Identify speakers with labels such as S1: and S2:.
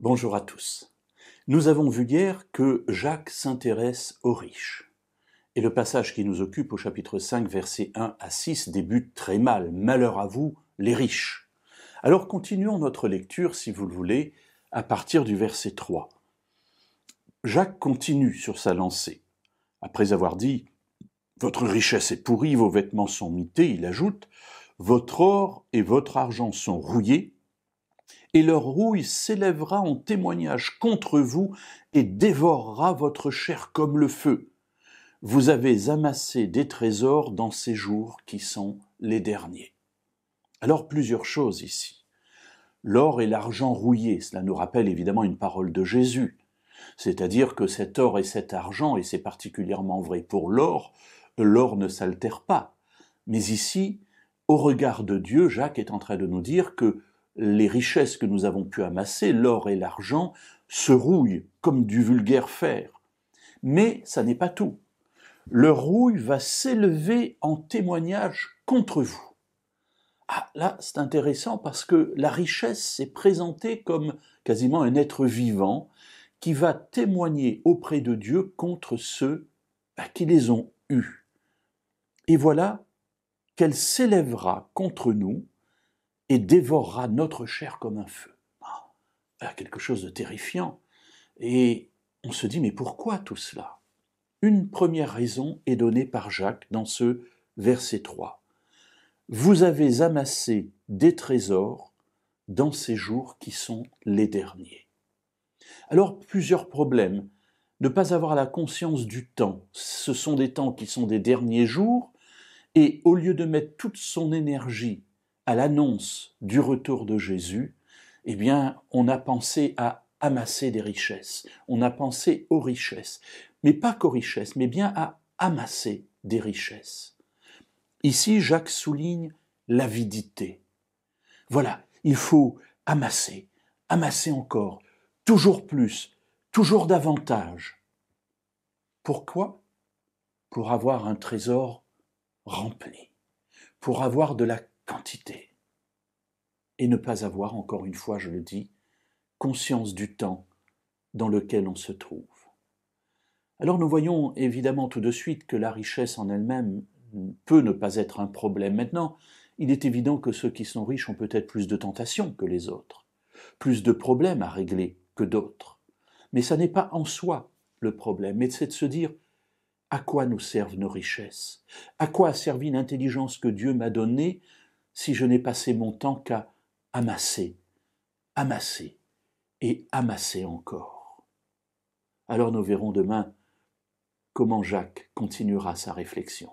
S1: Bonjour à tous. Nous avons vu hier que Jacques s'intéresse aux riches. Et le passage qui nous occupe au chapitre 5, versets 1 à 6 débute très mal. Malheur à vous, les riches. Alors continuons notre lecture, si vous le voulez, à partir du verset 3. Jacques continue sur sa lancée. Après avoir dit « Votre richesse est pourrie, vos vêtements sont mités », il ajoute « Votre or et votre argent sont rouillés, et leur rouille s'élèvera en témoignage contre vous et dévorera votre chair comme le feu. Vous avez amassé des trésors dans ces jours qui sont les derniers. » Alors plusieurs choses ici. L'or et l'argent rouillés, cela nous rappelle évidemment une parole de Jésus. C'est-à-dire que cet or et cet argent, et c'est particulièrement vrai pour l'or ne s'altère pas. Mais ici, au regard de Dieu, Jacques est en train de nous dire que les richesses que nous avons pu amasser, l'or et l'argent, se rouillent comme du vulgaire fer. Mais ça n'est pas tout. Leur rouille va s'élever en témoignage contre vous. Ah, là, c'est intéressant parce que la richesse est présentée comme quasiment un être vivant qui va témoigner auprès de Dieu contre ceux qui les ont eus. Et voilà qu'elle s'élèvera contre nous et dévorera notre chair comme un feu. Quelque chose de terrifiant. Et on se dit, mais pourquoi tout cela ? Une première raison est donnée par Jacques dans ce verset 3. Vous avez amassé des trésors dans ces jours qui sont les derniers. Alors, plusieurs problèmes. Ne pas avoir la conscience du temps. Ce sont des temps qui sont des derniers jours, et au lieu de mettre toute son énergie à l'annonce du retour de Jésus, eh bien, on a pensé à amasser des richesses. On a pensé aux richesses. Mais pas qu'aux richesses, mais bien à amasser des richesses. Ici, Jacques souligne l'avidité. Voilà, il faut amasser, amasser encore, toujours plus, toujours davantage. Pourquoi ? Pour avoir un trésor rempli, pour avoir de la quantité, et ne pas avoir, encore une fois, je le dis, conscience du temps dans lequel on se trouve. Alors nous voyons évidemment tout de suite que la richesse en elle-même peut ne pas être un problème. Maintenant, il est évident que ceux qui sont riches ont peut-être plus de tentations que les autres, plus de problèmes à régler que d'autres. Mais ça n'est pas en soi le problème, mais c'est de se dire à quoi nous servent nos richesses ? À quoi a servi l'intelligence que Dieu m'a donnée si je n'ai passé mon temps qu'à amasser, amasser et amasser encore ? Alors nous verrons demain comment Jacques continuera sa réflexion.